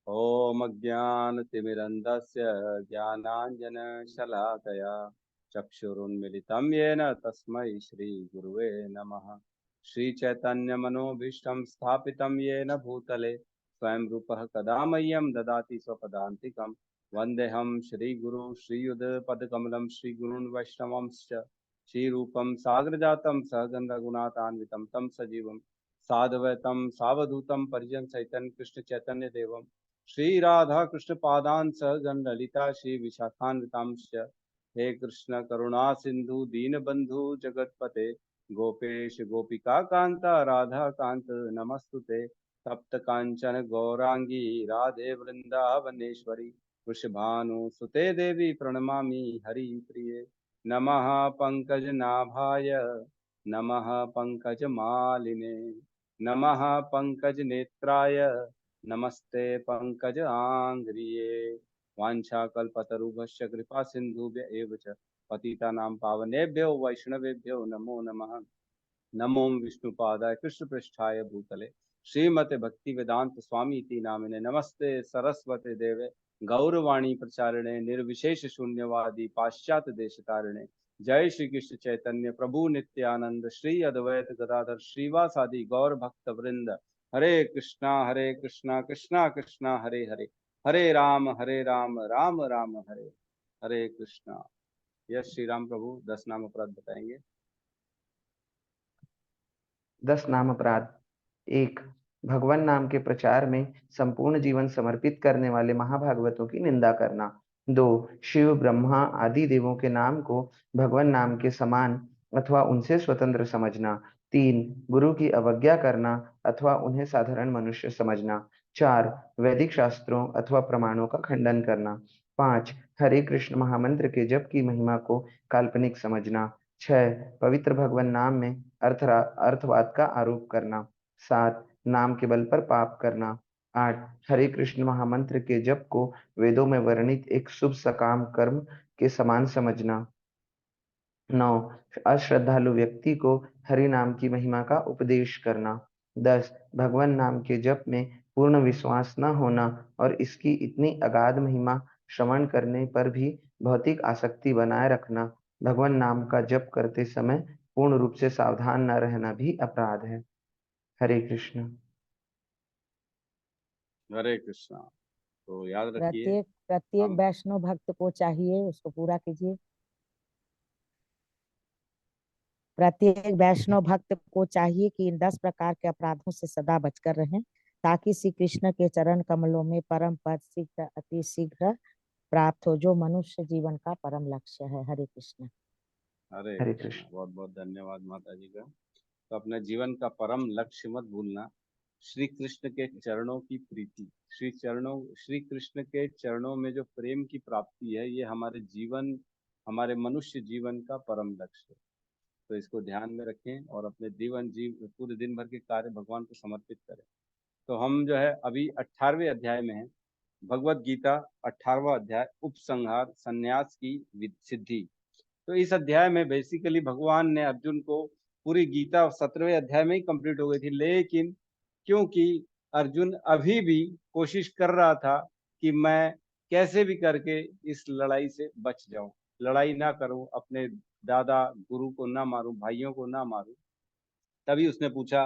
ॐ अज्ञानतिमिरन्धस्य ज्ञानाञ्जनशलाकया चक्षुरुन्मिलितं येन तस्मै श्रीगुरुवे नमः। श्रीचैतन्यमनोभीष्टं स्थापितं येन भूतले स्वयं रूपः कदा मह्यं ददाति स्वपदान्तिकं। वन्देऽहं श्रीगुरु श्रीयुधपदकमलं श्रीगुरून् वैष्णवंश्च श्रीरूपं साग्रजातं सहगं रघुनाथान्वितं तं सजीवं साद्वैतं सावधूतं परिजन सहितं कृष्ण चैतन्य देवं श्री राधा कृष्ण पादान सहगण ललिता श्री विशाखान्वितांश्च। हे कृष्ण करुणा सिंधु दीनबंधु जगतपते गोपेश गोपिका कांता राधा कांत नमस्तुते। तप्त कांचन गौरांगी राधे वृंदावनेश्वरी वृषभानुसुते देवी प्रणमामि हरिप्रिये। नमः पंकजनाभाय नमः पंकजमालिने नमः पंकजनेत्राय नमस्ते पंकज आंग्रिये। वाञ्छाकल्पतरुभ्यश्च कृपा सिन्धुभ्य एव च पतितानां पावनेभ्यो वैष्णवेभ्यो नमो नमः। नमो विष्णुपादाय कृष्णपृष्ठाय भूतले श्रीमते भक्ति वेदांत स्वामी इति नामिने नमस्ते सरस्वते देवे गौरवाणी प्रचारिणे निर्विशेष शून्यवादी पाश्चात्य देशतारिणे। जय श्री कृष्ण चैतन्य प्रभु नित्यानंद श्री अद्वैत गदाधर श्रीवासादि गौर भक्त वृंद। हरे कृष्णा कृष्णा कृष्णा हरे हरे हरे राम राम राम हरे हरे कृष्णा। यस श्री राम प्रभु 10 नाम अपराध बताएंगे। 10 नाम अपराध। 1, भगवान नाम के प्रचार में संपूर्ण जीवन समर्पित करने वाले महाभागवतों की निंदा करना। 2, शिव ब्रह्मा आदि देवों के नाम को भगवान नाम के समान अथवा उनसे स्वतंत्र समझना। 3, गुरु की अवज्ञा करना अथवा उन्हें साधारण मनुष्य समझना। 4, वैदिक शास्त्रों अथवा प्रमाणों का खंडन करना। 5, हरे कृष्ण महामंत्र के जप की महिमा को काल्पनिक समझना। 6, पवित्र भगवान नाम में अर्थवाद का आरोप करना। 7, नाम के बल पर पाप करना। 8, हरे कृष्ण महामंत्र के जप को वेदों में वर्णित एक शुभ सकाम कर्म के समान समझना। 9, अश्रद्धालु व्यक्ति को हरि नाम की महिमा का उपदेश करना। 10, भगवान नाम के जप में पूर्ण विश्वास न होना और इसकी इतनी अगाध महिमा श्रवण करने पर भी भौतिक आसक्ति बनाए रखना। भगवान नाम का जप करते समय पूर्ण रूप से सावधान न रहना भी अपराध है। हरे कृष्ण। हरे कृष्णा। तो याद रखिए प्रत्येक प्रत्येक हम वैष्णव भक्त को चाहिए, उसको पूरा कीजिए। प्रत्येक वैष्णव भक्त को चाहिए कि इन 10 प्रकार के अपराधों से सदा बचकर रहें, ताकि श्री कृष्ण के चरण कमलों में परम पद शीघ्र अति शीघ्र प्राप्त हो, जो मनुष्य जीवन का परम लक्ष्य है। हरे कृष्ण। हरे हरे कृष्णा। कृष्ण। बहुत बहुत धन्यवाद माता जी का। तो अपने जीवन का परम लक्ष्य मत भूलना, श्री कृष्ण के चरणों की प्रीति। श्री कृष्ण के चरणों में जो प्रेम की प्राप्ति है, ये हमारे जीवन हमारे मनुष्य जीवन का परम लक्ष्य है। तो इसको ध्यान में रखें और अपने पूरे दिन भर के कार्य भगवान को समर्पित करें। तो हम जो है अभी 18वें अध्याय में हैं। भगवत गीता 18वां अध्याय उपसंहार संन्यास की सिद्धि। तो इस अध्याय में बेसिकली भगवान ने अर्जुन को पूरी गीता 17वें अध्याय में ही कंप्लीट हो गई थी, लेकिन क्योंकि अर्जुन अभी भी कोशिश कर रहा था कि मैं कैसे भी करके इस लड़ाई से बच जाऊं, लड़ाई ना करूं, अपने दादा गुरु को ना मारूं, भाइयों को ना मारूं, तभी उसने पूछा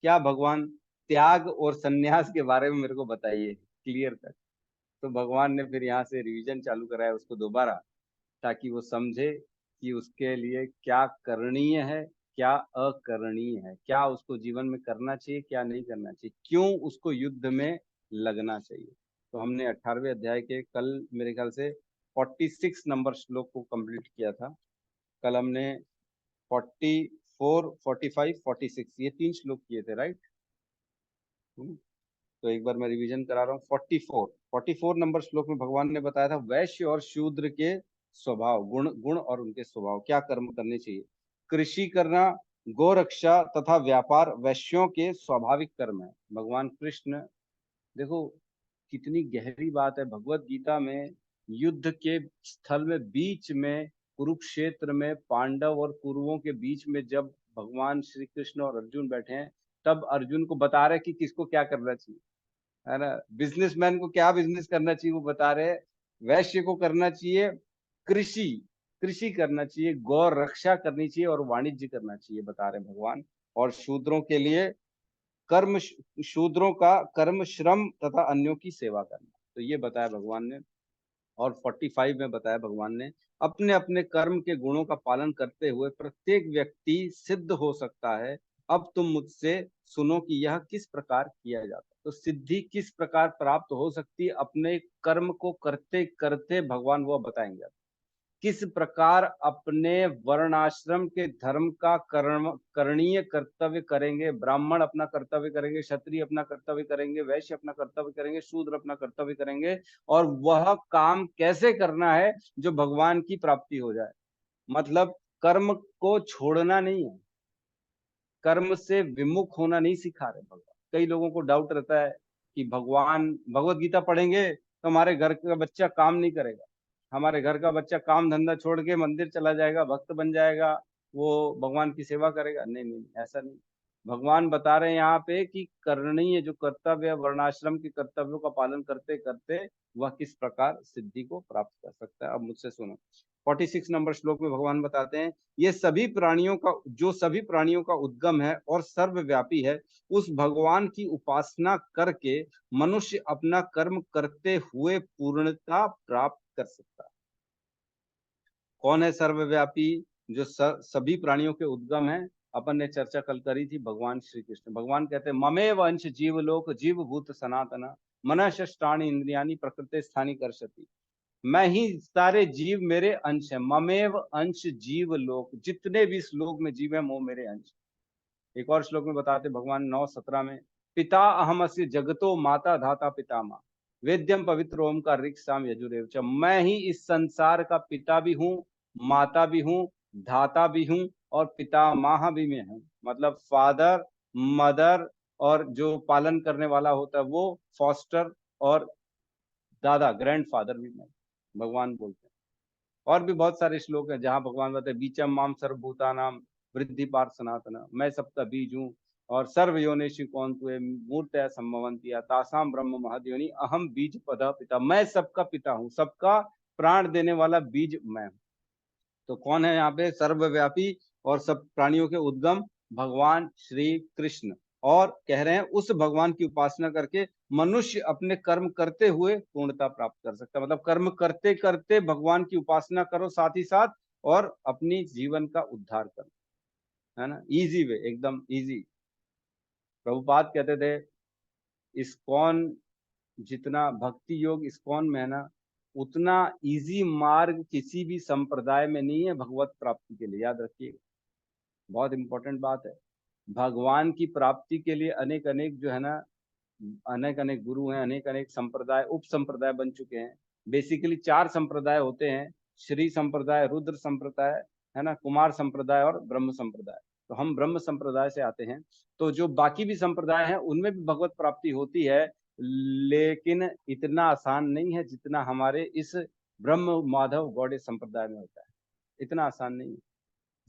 क्या भगवान त्याग और सन्यास के बारे में मेरे को बताइए क्लियर कर। तो भगवान ने फिर यहाँ से रिवीजन चालू कराया उसको दोबारा, ताकि वो समझे कि उसके लिए क्या करणीय है, क्या अकरणीय है, क्या उसको जीवन में करना चाहिए, क्या नहीं करना चाहिए, क्यों उसको युद्ध में लगना चाहिए। तो हमने 18वें अध्याय के कल मेरे ख्याल से 46 नंबर श्लोक को कंप्लीट किया था। कल हमने 44, 45, 46 ये 3 श्लोक किए थे, राइट। तो एक बार मैं रिवीजन करा रहा हूँ। 44 नंबर श्लोक में भगवान ने बताया था वैश्य और शूद्र के स्वभाव, गुण गुण और उनके स्वभाव, क्या कर्म करने चाहिए। कृषि करना, गो रक्षा तथा व्यापार वैश्यों के स्वाभाविक कर्म है। भगवान कृष्ण, देखो कितनी गहरी बात है भगवत गीता में। युद्ध के स्थल में बीच में कुरुक्षेत्र में पांडव और कुरुओं के बीच में जब भगवान श्री कृष्ण और अर्जुन बैठे हैं, तब अर्जुन को बता रहे कि किसको क्या करना चाहिए। है ना। बिजनेसमैन को क्या बिजनेस करना चाहिए वो बता रहे हैं। वैश्य को करना चाहिए कृषि, कृषि करना चाहिए, गौ रक्षा करनी चाहिए और वाणिज्य करना चाहिए बता रहे हैं भगवान। और शूद्रों के लिए कर्म, शूद्रों का कर्म श्रम तथा अन्यों की सेवा करना, तो ये बताया भगवान ने। और 45 में बताया भगवान ने, अपने अपने कर्म के गुणों का पालन करते हुए प्रत्येक व्यक्ति सिद्ध हो सकता है। अब तुम मुझसे सुनो कि यह किस प्रकार किया जाता है। तो सिद्धि किस प्रकार प्राप्त हो सकती है, अपने कर्म को करते करते भगवान वो बताएंगे। किस प्रकार अपने वर्णाश्रम के धर्म का कर्म करणीय कर्तव्य करेंगे, ब्राह्मण अपना कर्तव्य करेंगे, क्षत्रिय अपना कर्तव्य करेंगे, वैश्य अपना कर्तव्य करेंगे, शूद्र अपना कर्तव्य करेंगे, और वह काम कैसे करना है जो भगवान की प्राप्ति हो जाए। मतलब कर्म को छोड़ना नहीं है, कर्म से विमुख होना नहीं सिखा रहे भगवान। कई लोगों को डाउट रहता है कि भगवान भगवत गीता पढ़ेंगे तो हमारे घर का बच्चा काम नहीं करेगा, हमारे घर का बच्चा काम धंधा छोड़ के मंदिर चला जाएगा, भक्त बन जाएगा, वो भगवान की सेवा करेगा। नहीं नहीं, ऐसा नहीं। भगवान बता रहे हैं यहाँ पे कि करणीय जो कर्तव्य है, वर्णाश्रम के कर्तव्यों का पालन करते करते वह किस प्रकार सिद्धि को प्राप्त कर सकता है। अब मुझसे सुनो, 46 नंबर श्लोक में भगवान बताते हैं, ये सभी प्राणियों का, जो सभी प्राणियों का उद्गम है और सर्वव्यापी है, उस भगवान की उपासना करके मनुष्य अपना कर्म करते हुए पूर्णता प्राप्त कर सकता है। कौन है सर्वव्यापी, जो सभी प्राणियों के उद्गम है? अपन ने चर्चा कल करी थी, भगवान श्री कृष्ण। भगवान कहते हैं, ममेव अंश जीवलोक जीव भूत सनातना मनःष्टानि इंद्रियाणि प्रकृति स्थानी कर्षति। मैं ही, सारे जीव मेरे अंश है। ममेव अंश जीव लोक, जितने भी श्लोक में जीव है वो मेरे अंश। एक और श्लोक में बताते भगवान 9:17 में, पिता अहम अस्य जगतो माता धाता पितामह वेद्यम पवित्र ओमकार ऋक्साम यजुरेव च। मैं ही इस संसार का पिता भी हूँ, माता भी हूँ, धाता भी हूँ और पितामह भी मैं हूँ। मतलब फादर, मदर, और जो पालन करने वाला होता है वो फॉस्टर, और दादा ग्रैंड फादर भी मैं, भगवान बोलते हैं। और भी बहुत सारे श्लोक हैं जहां भगवान बताते हैं, बीचम माम सर्वभूतानाम वृद्धि पार्थ सनातना, मैं सबका बीज हूँ, और सर्व योनिषु कौन तु मूर्तया संभवंती तासाम ब्रह्म महद्योनि अहम बीज पद पिता। मैं सबका पिता हूँ, सबका प्राण देने वाला बीज मैं हूँ। तो कौन है यहाँ पे सर्वव्यापी और सब प्राणियों के उद्गम? भगवान श्री कृष्ण। और कह रहे हैं उस भगवान की उपासना करके मनुष्य अपने कर्म करते हुए पूर्णता प्राप्त कर सकता है। मतलब कर्म करते करते भगवान की उपासना करो साथ ही साथ, और अपनी जीवन का उद्धार करो, है ना। इजी वे, एकदम इजी। प्रभुपाद कहते थे, इस्कॉन जितना भक्ति योग इस्कॉन में है ना, उतना इजी मार्ग किसी भी संप्रदाय में नहीं है भगवत प्राप्ति के लिए। याद रखिए, बहुत इंपॉर्टेंट बात है। भगवान की प्राप्ति के लिए अनेक अनेक जो है ना, अनेक अनेक गुरु हैं, अनेक अनेक संप्रदाय उप संप्रदाय बन चुके हैं। बेसिकली 4 संप्रदाय होते हैं, श्री संप्रदाय, रुद्र संप्रदाय, है ना, कुमार संप्रदाय और ब्रह्म संप्रदाय। तो हम ब्रह्म संप्रदाय से आते हैं। तो जो बाकी भी संप्रदाय हैं उनमें भी भगवत प्राप्ति होती है, लेकिन इतना आसान नहीं है जितना हमारे इस ब्रह्म माधव गौड़े संप्रदाय में होता है। इतना आसान नहीं है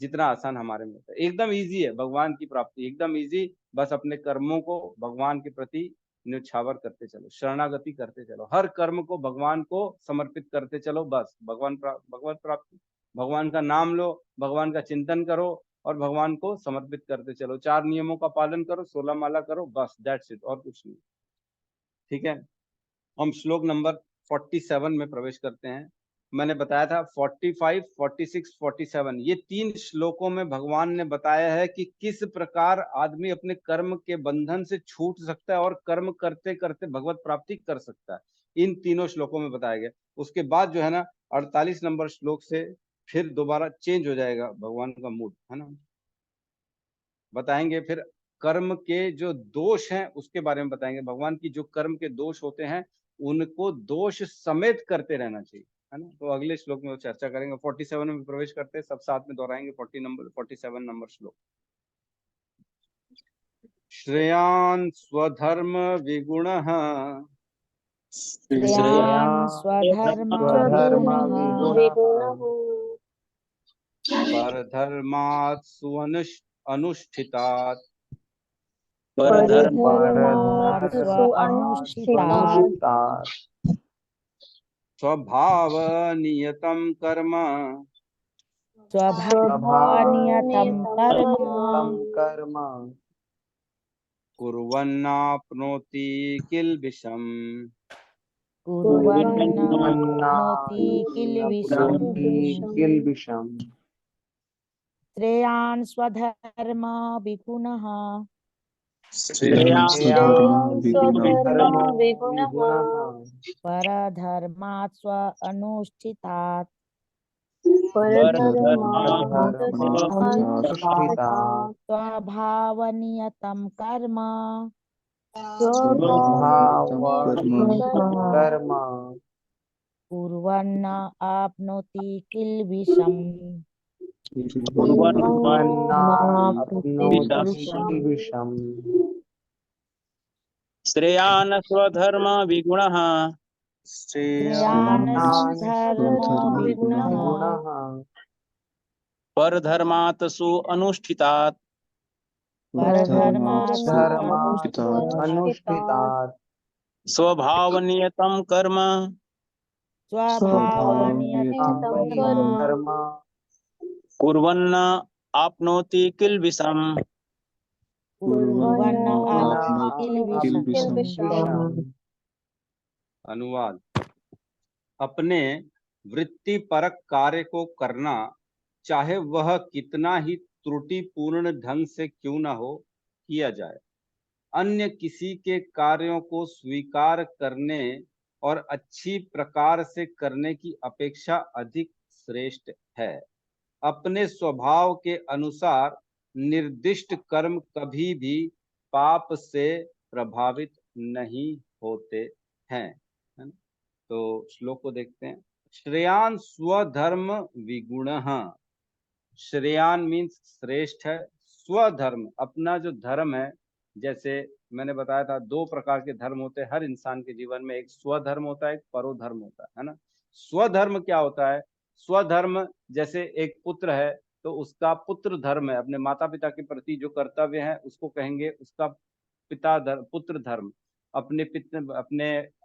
जितना आसान हमारे में होता है। एकदम इजी है भगवान की प्राप्ति, एकदम इजी। बस अपने कर्मों को भगवान के प्रति न्यौछावर करते चलो, शरणागति करते चलो, हर कर्म को भगवान को समर्पित करते चलो, बस भगवत प्राप्ति। भगवान का नाम लो, भगवान का चिंतन करो और भगवान को समर्पित करते चलो। 4 नियमों का पालन करो, 16 माला करो, बस दैट्स इट, और कुछ नहीं। ठीक है, हम श्लोक नंबर 47 में प्रवेश करते हैं। मैंने बताया था 45, 46, 47, ये 3 श्लोकों में भगवान ने बताया है कि किस प्रकार आदमी अपने कर्म के बंधन से छूट सकता है और कर्म करते करते भगवत प्राप्ति कर सकता है। इन तीनों श्लोकों में बताया गया। उसके बाद जो है ना 48 नंबर श्लोक से फिर दोबारा चेंज हो जाएगा भगवान का मूड, है ना। बताएंगे फिर कर्म के जो दोष हैं उसके बारे में बताएंगे। भगवान की जो कर्म के दोष होते हैं उनको दोष समेत करते रहना चाहिए, है ना। तो अगले श्लोक में चर्चा करेंगे। 47 में प्रवेश करते हैं, सब साथ में दोहराएंगे। 47 नंबर श्लोक। श्रेयान् स्वधर्म विगुणः श्रेयान् स्वधर्म विगुणः परधर्मात् अनुष्ठितात् परधर्मात् अनुष्ठितात् स्वभाव नियतं कर्म स्वभावनियतं कर्म कर्म कुर्वन्नाप्नोति किल्बिषम् कुर्वन्नाप्नोति किल्बिषम् किल्बिषम् श्रेयान् स्वधर्म विगुणः परधर्मात् स्व अनुष्ठितात् स्वभावनियतं कर्म कर्म कुर्वन्न आप्नोति किल्बिषम् किल्बिषम् श्रेयान् स्वधर्म विगुणः श्रेयान् स्वधर्म विगुणः परधर्मात् सु अनुष्ठितात् परधर्मात् अनुष्ठितात् स्वभावनियतं कर्म स्वभावनियतं कर्म कुर्वन्न आप्नोति किल्बिषम् कुर्वन्न आप्नोति किल्बिषम्। अनुवाद। अपने वृत्तिपरक कार्य को करना, चाहे वह कितना ही त्रुटिपूर्ण ढंग से क्यों न हो, किया जाए। अन्य किसी के कार्यों को स्वीकार करने और अच्छी प्रकार से करने की अपेक्षा अधिक श्रेष्ठ है। अपने स्वभाव के अनुसार निर्दिष्ट कर्म कभी भी पाप से प्रभावित नहीं होते हैं। है ना? तो श्लोक को देखते हैं। श्रेयान स्वधर्म विगुणः। श्रेयान मीन्स श्रेष्ठ है। स्वधर्म अपना जो धर्म है, जैसे मैंने बताया था 2 प्रकार के धर्म होते हैं हर इंसान के जीवन में। एक स्वधर्म होता है, एक परोधर्म होता है ना। स्वधर्म क्या होता है? स्वधर्म जैसे एक पुत्र है तो उसका पुत्र धर्म है, अपने माता पिता के प्रति जो कर्तव्य है उसको कहेंगे उसका पिता धर्म, पुत्र धर्म। अपने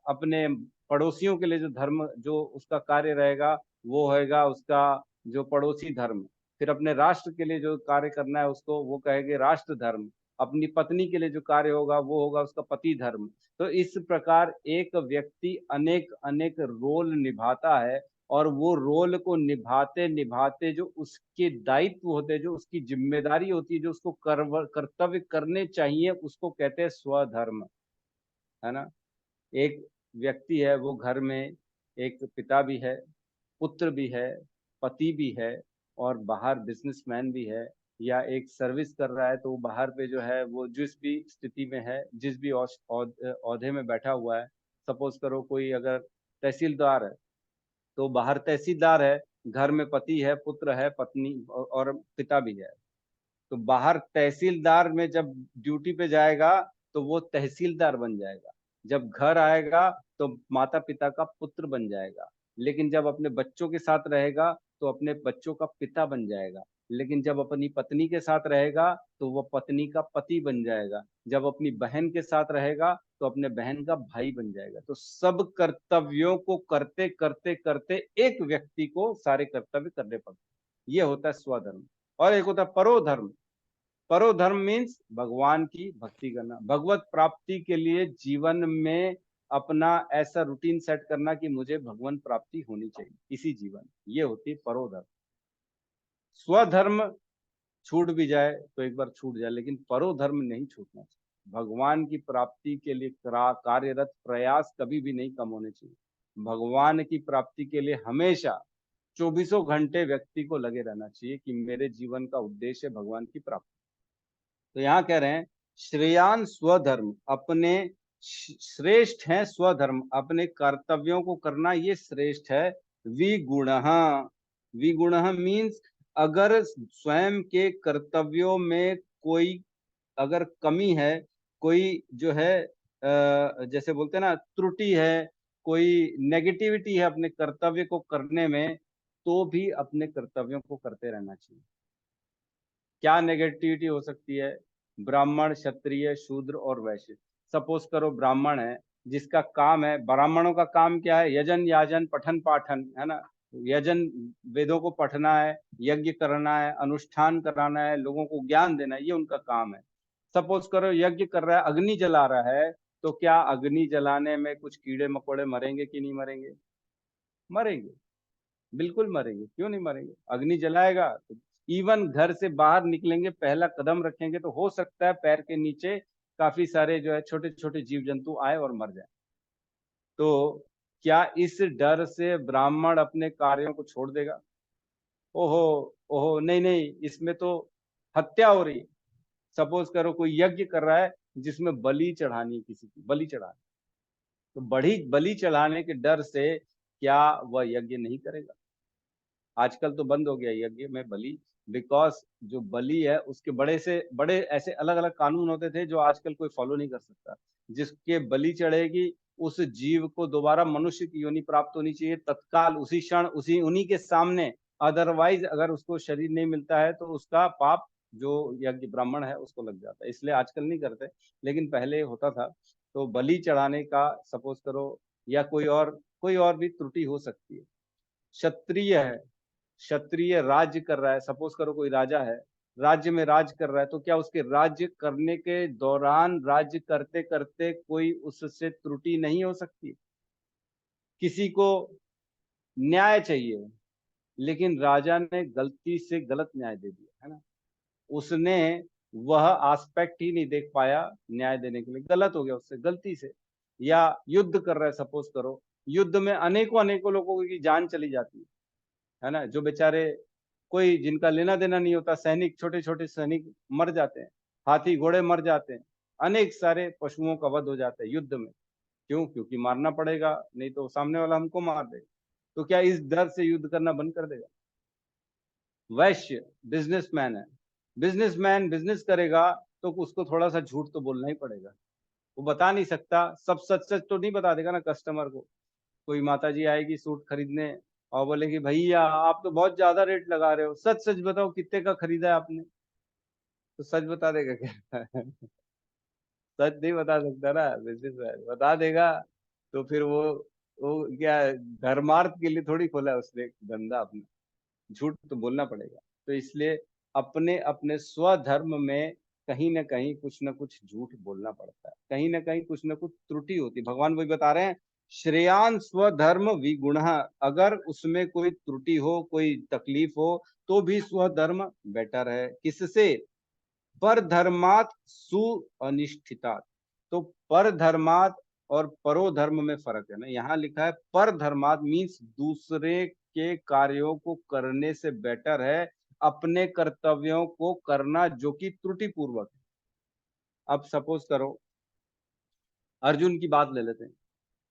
अपने पड़ोसियों के लिए जो धर्म, जो उसका कार्य रहेगा वो होएगा उसका जो पड़ोसी धर्म। फिर अपने राष्ट्र के लिए जो कार्य करना है उसको वो कहेंगे राष्ट्र धर्म। अपनी पत्नी के लिए जो कार्य होगा वो होगा उसका पति धर्म। तो इस प्रकार एक व्यक्ति अनेक अनेक रोल निभाता है और वो रोल को निभाते निभाते जो उसके दायित्व होते हैं, जो उसकी जिम्मेदारी होती है, जो उसको कर्तव्य करने चाहिए, उसको कहते हैं स्वधर्म। है ना। एक व्यक्ति है, वो घर में एक पिता भी है, पुत्र भी है, पति भी है और बाहर बिजनेसमैन भी है, या एक सर्विस कर रहा है तो वो बाहर पे जो है वो जिस भी स्थिति में है, जिस भी औहदे में बैठा हुआ है। सपोज करो कोई अगर तहसीलदार है तो बाहर तहसीलदार है, घर में पति है, पुत्र है, पत्नी और पिता भी है। तो बाहर तहसीलदार में जब ड्यूटी पे जाएगा तो वो तहसीलदार बन जाएगा। जब घर आएगा तो माता पिता का पुत्र बन जाएगा। लेकिन जब अपने बच्चों के साथ रहेगा तो अपने बच्चों का पिता बन जाएगा। लेकिन जब अपनी पत्नी के साथ रहेगा तो वह पत्नी का पति बन जाएगा। जब अपनी बहन के साथ रहेगा तो अपने बहन का भाई बन जाएगा। तो सब कर्तव्यों को करते करते करते एक व्यक्ति को सारे कर्तव्य करने पड़ते। ये होता है स्वधर्म। और एक होता है परोधर्म। परोधर्म मीन्स भगवान की भक्ति करना, भगवत प्राप्ति के लिए जीवन में अपना ऐसा रूटीन सेट करना कि मुझे भगवान प्राप्ति होनी चाहिए इसी जीवन। ये होती है परोधर्म। स्वधर्म छूट भी जाए तो एक बार छूट जाए, लेकिन परोधर्म नहीं छूटना चाहिए। भगवान की प्राप्ति के लिए कार्यरत प्रयास कभी भी नहीं कम होने चाहिए। भगवान की प्राप्ति के लिए हमेशा 24 घंटे व्यक्ति को लगे रहना चाहिए कि मेरे जीवन का उद्देश्य भगवान की प्राप्ति। तो यहाँ कह रहे हैं श्रेयान स्वधर्म, अपने श्रेष्ठ है स्वधर्म, अपने कर्तव्यों को करना ये श्रेष्ठ है। विगुणः। विगुणः मीन्स अगर स्वयं के कर्तव्यों में कोई अगर कमी है, कोई जो है जैसे बोलते हैं ना त्रुटि है, कोई नेगेटिविटी है अपने कर्तव्य को करने में, तो भी अपने कर्तव्यों को करते रहना चाहिए। क्या नेगेटिविटी हो सकती है? ब्राह्मण, क्षत्रिय, शूद्र और वैश्य। सपोज करो ब्राह्मण है जिसका काम है, ब्राह्मणों का काम क्या है? यजन, याजन, पठन पाठन, है ना। यजन, वेदों को पढ़ना है, यज्ञ करना है, अनुष्ठान कराना है, लोगों को ज्ञान देना है, ये उनका काम है। सपोज करो यज्ञ कर रहा है, अग्नि जला रहा है, तो क्या अग्नि जलाने में कुछ कीड़े मकोड़े मरेंगे कि नहीं मरेंगे? मरेंगे, बिल्कुल मरेंगे। क्यों नहीं मरेंगे? अग्नि जलाएगा तो इवन घर से बाहर निकलेंगे, पहला कदम रखेंगे तो हो सकता है पैर के नीचे काफी सारे जो है छोटे छोटे जीव जंतु आए और मर जाए। तो क्या इस डर से ब्राह्मण अपने कार्यों को छोड़ देगा? ओहो, ओहो, नहीं नहीं, इसमें तो हत्या हो रही है। सपोज करो कोई यज्ञ कर रहा है जिसमें बलि चढ़ानी है, किसी की बलि चढ़ानी, तो बड़ी बलि चढ़ाने के डर से क्या वह यज्ञ नहीं करेगा? आजकल तो बंद हो गया यज्ञ में बलि, बिकॉज जो बलि है उसके बड़े से बड़े ऐसे अलग अलग कानून होते थे जो आजकल कोई फॉलो नहीं कर सकता। जिसके बलि चढ़ेगी उस जीव को दोबारा मनुष्य की योनि प्राप्त होनी चाहिए तत्काल, उसी क्षण, उसी उन्हीं के सामने। अदरवाइज अगर उसको शरीर नहीं मिलता है तो उसका पाप जो यज्ञ ब्राह्मण है उसको लग जाता है। इसलिए आजकल नहीं करते, लेकिन पहले होता था। तो बलि चढ़ाने का सपोज करो, या कोई और भी त्रुटि हो सकती है। क्षत्रिय है, क्षत्रिय राज्य कर रहा है, सपोज करो कोई राजा है, राज्य में राज कर रहा है, तो क्या उसके राज्य करने के दौरान राज्य करते करते कोई उससे त्रुटि नहीं हो सकती? किसी को न्याय चाहिए, लेकिन राजा ने गलती से गलत न्याय दे दिया, है ना। उसने वह आस्पेक्ट ही नहीं देख पाया न्याय देने के लिए, गलत हो गया उससे गलती से। या युद्ध कर रहा है, सपोज करो युद्ध में अनेकों अनेकों लोगों की जान चली जाती है ना, जो बेचारे कोई जिनका लेना देना नहीं होता, सैनिक, छोटे छोटे सैनिक मर जाते हैं, हाथी घोड़े मर जाते हैं, अनेक सारे पशुओं का वध हो जाता है युद्ध में। क्यों? क्योंकि मारना पड़ेगा, नहीं तो सामने वाला हमको मार देगा। तो क्या इस डर से युद्ध करना बंद कर देगा? वैश्य बिजनेसमैन है, बिजनेसमैन बिजनेस करेगा तो उसको थोड़ा सा झूठ तो बोलना ही पड़ेगा। वो बता नहीं सकता, सब सच सच तो नहीं बता देगा ना कस्टमर को। कोई माता जी आएगी सूट खरीदने और बोलेगी भैया आप तो बहुत ज्यादा रेट लगा रहे हो, सच सच बताओ कितने का खरीदा है आपने? तो सच बता देगा क्या? सच नहीं बता सकता ना, बिजनेस बता देगा तो फिर वो क्या, धर्मार्थ के लिए थोड़ी खोला है उसने धंधा अपना, झूठ तो बोलना पड़ेगा। तो इसलिए अपने अपने स्वधर्म में कहीं ना कहीं कुछ ना कुछ झूठ बोलना पड़ता है, कहीं ना कहीं कुछ ना कुछ त्रुटि होती है। भगवान वही बता रहे हैं, श्रेयान स्वधर्म विगुण, अगर उसमें कोई त्रुटि हो, कोई तकलीफ हो, तो भी स्वधर्म बेटर है। किससे? पर धर्मात सु अनिष्ठितात। तो पर धर्मात और परो धर्म में फर्क है ना। यहाँ लिखा है पर धर्मात मीन्स दूसरे के कार्यों को करने से बेटर है अपने कर्तव्यों को करना जो कि त्रुटि पूर्वक है। अब सपोज करो अर्जुन की बात ले लेते हैं।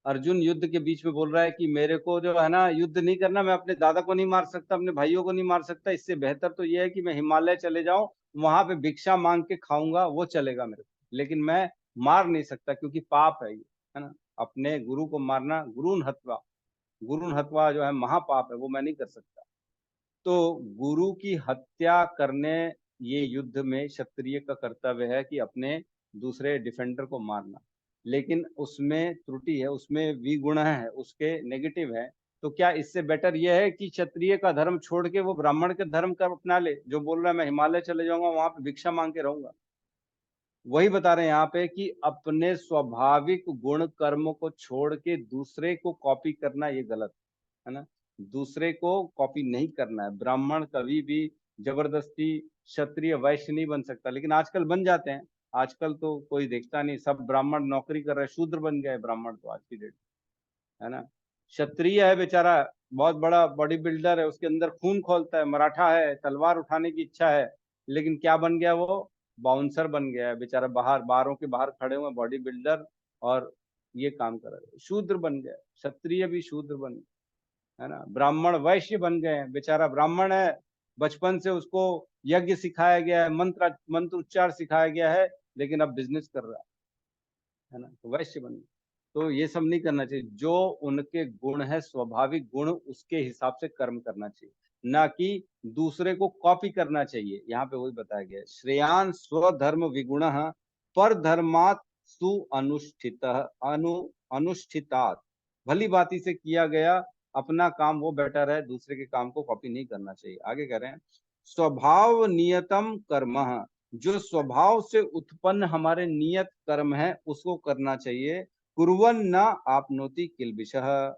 अर्जुन युद्ध के बीच में बोल रहा है कि मेरे को जो है ना युद्ध नहीं करना, मैं अपने दादा को नहीं मार सकता, अपने भाइयों को नहीं मार सकता, इससे बेहतर तो ये है कि मैं हिमालय चले जाऊं, वहां पे भिक्षा मांग के खाऊंगा, वो चलेगा मेरे को, लेकिन मैं मार नहीं सकता क्योंकि पाप है ये, है ना। अपने गुरु को मारना, गुरुन हत्वा जो है महापाप है, वो मैं नहीं कर सकता। तो गुरु की हत्या करने, ये युद्ध में क्षत्रिय का कर्तव्य है कि अपने दूसरे डिफेंडर को मारना, लेकिन उसमें त्रुटि है, उसमें विगुण है, उसके नेगेटिव है। तो क्या इससे बेटर यह है कि क्षत्रिय का धर्म छोड़ के वो ब्राह्मण के धर्म का अपना ले, जो बोल रहा है मैं हिमालय चले जाऊंगा, वहां पे भिक्षा मांग के रहूंगा? वही बता रहे हैं यहाँ पे कि अपने स्वाभाविक गुण कर्म को छोड़ के दूसरे को कॉपी करना ये गलत है ना। दूसरे को कॉपी नहीं करना है। ब्राह्मण कभी भी जबरदस्ती क्षत्रिय वैश्य नहीं बन सकता, लेकिन आजकल बन जाते हैं। आजकल तो कोई देखता नहीं, सब ब्राह्मण नौकरी कर रहे हैं, शूद्र बन गए ब्राह्मण तो आज की डेट, है ना। क्षत्रिय है बेचारा, बहुत बड़ा बॉडी बिल्डर है, उसके अंदर खून खोलता है, मराठा है, तलवार उठाने की इच्छा है, लेकिन क्या बन गया वो? बाउंसर बन गया है बेचारा, बाहर बारों के बाहर खड़े हुए बॉडी बिल्डर और ये काम कर रहे हैं। शूद्र बन गया, क्षत्रिय भी शूद्र बन गया, है ना। ब्राह्मण वैश्य बन गए हैं, बेचारा ब्राह्मण है, बचपन से उसको यज्ञ सिखाया गया है, मंत्र मंत्र उच्चार सिखाया गया है, लेकिन अब बिजनेस कर रहा है ना, तो वैश्य बन गया। तो ये सब नहीं करना चाहिए, जो उनके गुण है, स्वाभाविक गुण, उसके हिसाब से कर्म करना चाहिए। ना कि दूसरे को कॉपी करना चाहिए। यहाँ पे वही बताया गया है, श्रेयान स्वधर्म विगुणः पर धर्मात् सु अनुष्ठित अनुष्ठितात। भली भांति से किया गया अपना काम वो बेटर है, दूसरे के काम को कॉपी नहीं करना चाहिए। आगे कह रहे हैं स्वभाव नियतम कर्म, जो स्वभाव से उत्पन्न हमारे नियत कर्म है उसको करना चाहिए। कुर्वन् न आपनोति किल्बिषः,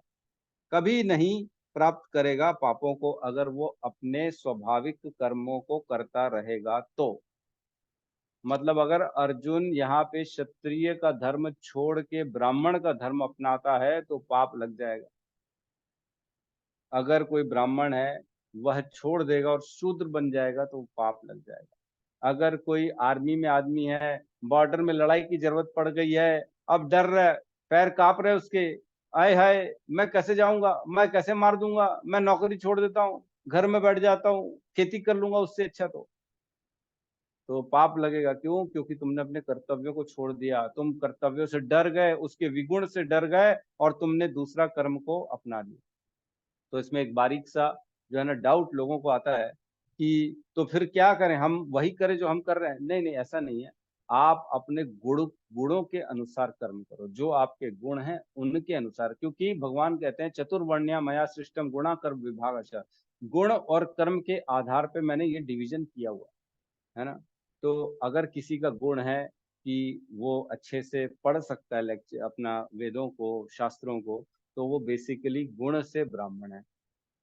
कभी नहीं प्राप्त करेगा पापों को अगर वो अपने स्वाभाविक कर्मों को करता रहेगा तो। मतलब अगर अर्जुन यहाँ पे क्षत्रिय का धर्म छोड़ के ब्राह्मण का धर्म अपनाता है तो पाप लग जाएगा। अगर कोई ब्राह्मण है वह छोड़ देगा और शूद्र बन जाएगा तो पाप लग जाएगा। अगर कोई आर्मी में आदमी है, बॉर्डर में लड़ाई की जरूरत पड़ गई है, अब डर रहा है, पैर कांप रहे उसके, आए हाय मैं कैसे जाऊंगा, मैं कैसे मार दूंगा, मैं नौकरी छोड़ देता हूँ, घर में बैठ जाता हूँ, खेती कर लूंगा उससे अच्छा, तो पाप लगेगा। क्यों? क्योंकि तुमने अपने कर्तव्यों को छोड़ दिया, तुम कर्तव्यों से डर गए, उसके विगुण से डर गए और तुमने दूसरा कर्म को अपना लिया। तो इसमें एक बारीक सा जो है ना डाउट लोगों को आता है कि तो फिर क्या करें, हम वही करें जो हम कर रहे हैं? नहीं नहीं, ऐसा नहीं है। आप अपने गुणों के अनुसार कर्म करो, जो आपके गुण हैं उनके अनुसार, क्योंकि भगवान कहते हैं चतुर्वर्ण्या मया सृष्टम गुणा कर्म विभाग। गुण और कर्म के आधार पे मैंने ये डिवीजन किया हुआ है ना। तो अगर किसी का गुण है कि वो अच्छे से पढ़ सकता है लेक्चर अपना वेदों को शास्त्रों को, तो वो बेसिकली गुण से ब्राह्मण है।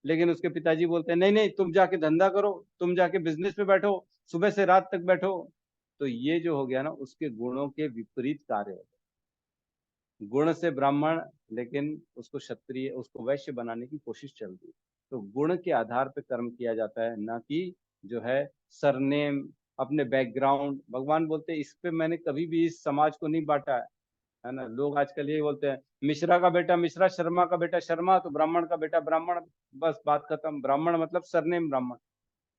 लेकिन उसके पिताजी बोलते हैं नहीं नहीं तुम जाके धंधा करो, तुम जाके बिजनेस पे बैठो, सुबह से रात तक बैठो, तो ये जो हो गया ना उसके गुणों के विपरीत कार्य हो गए। गुण से ब्राह्मण लेकिन उसको क्षत्रिय, उसको वैश्य बनाने की कोशिश चल रही है। तो गुण के आधार पर कर्म किया जाता है, ना कि जो है सरनेम, अपने बैकग्राउंड। भगवान बोलते हैं इस पे मैंने कभी भी इस समाज को नहीं बांटा है ना। लोग आजकल यही बोलते हैं मिश्रा का बेटा मिश्रा, शर्मा का बेटा शर्मा, तो ब्राह्मण का बेटा ब्राह्मण, बस बात खत्म। ब्राह्मण मतलब सरनेम ब्राह्मण,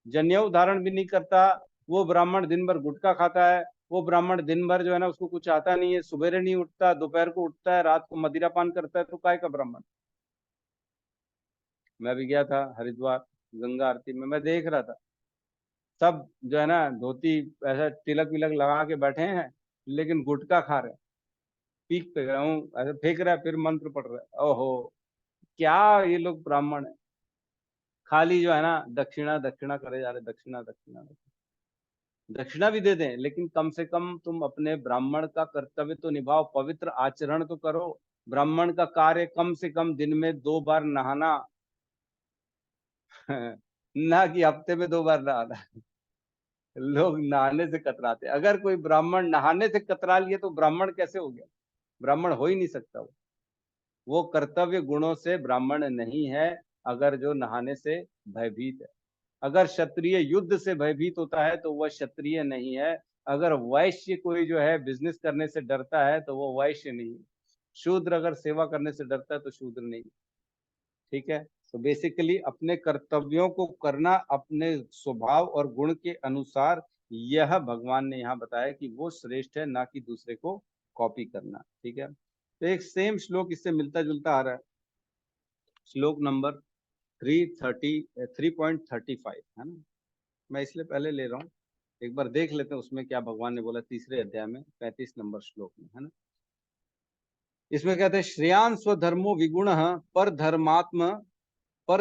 जनेऊ धारण भी नहीं करता वो ब्राह्मण, दिन भर गुटखा खाता है वो ब्राह्मण, दिन भर जो है ना उसको कुछ आता नहीं है, सुबेरे नहीं उठता, दोपहर को उठता है, रात को मदिरा पान करता है, तो काय का ब्राह्मण। मैं भी गया था हरिद्वार, गंगा आरती में मैं देख रहा था सब जो है ना धोती ऐसा तिलक विलक लगा के बैठे हैं, लेकिन गुटखा खा रहे हैं, पीक पे गया हूँ ऐसे फेंक रहा है, फिर मंत्र पढ़ रहा है। ओहो, क्या ये लोग ब्राह्मण है, खाली जो है ना दक्षिणा दक्षिणा करे जा रहे, दक्षिणा दक्षिणा दक्षिणा भी दे दें, लेकिन कम से कम तुम अपने ब्राह्मण का कर्तव्य तो निभाओ, पवित्र आचरण तो करो। ब्राह्मण का कार्य कम से कम दिन में 2 बार नहाना ना कि हफ्ते में 2 बार नहाना। लोग नहाने से कतराते, अगर कोई ब्राह्मण नहाने से कतरा लिए तो ब्राह्मण कैसे हो गया? ब्राह्मण हो ही नहीं सकता वो कर्तव्य गुणों से ब्राह्मण नहीं है अगर जो नहाने से भयभीत है। अगर क्षत्रिय युद्ध से भयभीत होता है तो वह क्षत्रिय नहीं है। अगर वैश्य कोई जो है बिजनेस करने से डरता है तो वो वैश्य नहीं है। शूद्र अगर सेवा करने से डरता है तो शूद्र नहीं। ठीक है, तो बेसिकली अपने कर्तव्यों को करना अपने स्वभाव और गुण के अनुसार, यह भगवान ने यहाँ बताया कि वो श्रेष्ठ है, ना कि दूसरे को कॉपी करना। ठीक है, तो एक सेम श्लोक इससे मिलता जुलता आ रहा है, श्लोक नंबर 3.35 है ना। मैं इसलिए पहले ले रहा हूँ, एक बार देख लेते हैं उसमें क्या भगवान ने बोला, तीसरे अध्याय में 35 नंबर श्लोक में है ना। इसमें कहते हैं श्रेयान स्वधर्मो विगुण पर